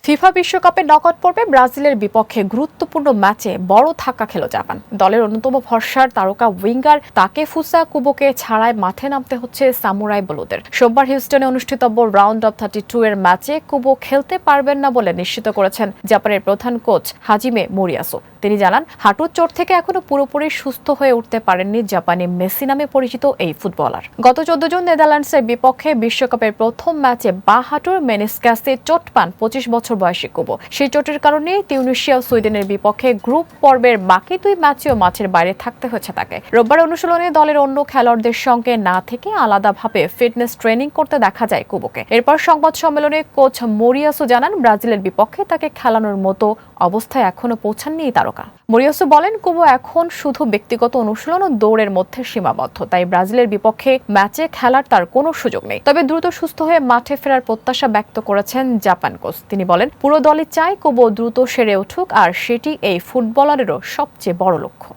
FIFA বিশ্বকাপে knockout পর্বে ব্রাজিলের বিপক্ষে গুরুত্বপূর্ণ ম্যাচে বড় ধাক্কা খেল জাপান। দলের অন্যতম ভরসার তারকা উইঙ্গার তাকেফুসা কুবোকে ছাড়াই মাঠে নামতে হচ্ছে সামুরাই ব্লুদের। সোমবার হিউস্টনে অনুষ্ঠিতব্য রাউন্ড অফ 32 এর ম্যাচে কুবো খেলতে পারবেন না বলে নিশ্চিত করেছেন জাপানের প্রধান কোচ হাজিমে মোরিয়াসু। তিনি জানান, হাঁটুর চোট থেকে এখনো পুরোপুরি সুস্থ হয়ে উঠতে পারেননি জাপানি মেসি নামে পরিচিত এই ফুটবলার। গত 14 জুন নেদারল্যান্ডসের বিপক্ষে বিশ্বকাপের প্রথম ম্যাচে বাঁ হাঁটুর মেনিসকাসে চোট পান 25 বছর বয়সী কুবো। সেই চোটের কারণে তিউনিসিয়া ও সুইডেনের বিপক্ষে গ্রুপ পর্বের বাকি দুই ম্যাচেও মাঠের বাইরে থাকতে হয়েছে তাকে। রোববার অনুশীলনে দলের অন্য খেলোয়াড়দের সঙ্গে না থেকে আলাদাভাবে ফিটনেস ট্রেনিং করতে দেখা যায় কুবোকে। এরপর সংবাদ সম্মেলনে কোচ মোরিয়াসু জানান, ব্রাজিলের বিপক্ষে তাকে খেলানোর মতো অবস্থায় এখনো পৌঁছাননি তারকা। মোরিয়াসু বলেন, কুবো এখন শুধু ব্যক্তিগত অনুশীলন ও দৌড়ের মধ্যে সীমাবদ্ধ, তাই ব্রাজিলের বিপক্ষে ম্যাচে খেলার তার কোনো সুযোগ নেই। তবে দ্রুত সুস্থ হয়ে মাঠে ফেরার প্রত্যাশা ব্যক্ত করেছেন জাপান কোচ। তিনি বলেন, পুরো দলই চায় কুবো দ্রুত সেরে উঠুক, আর সেটি এই ফুটবলারেরও সবচেয়ে বড় লক্ষ্য।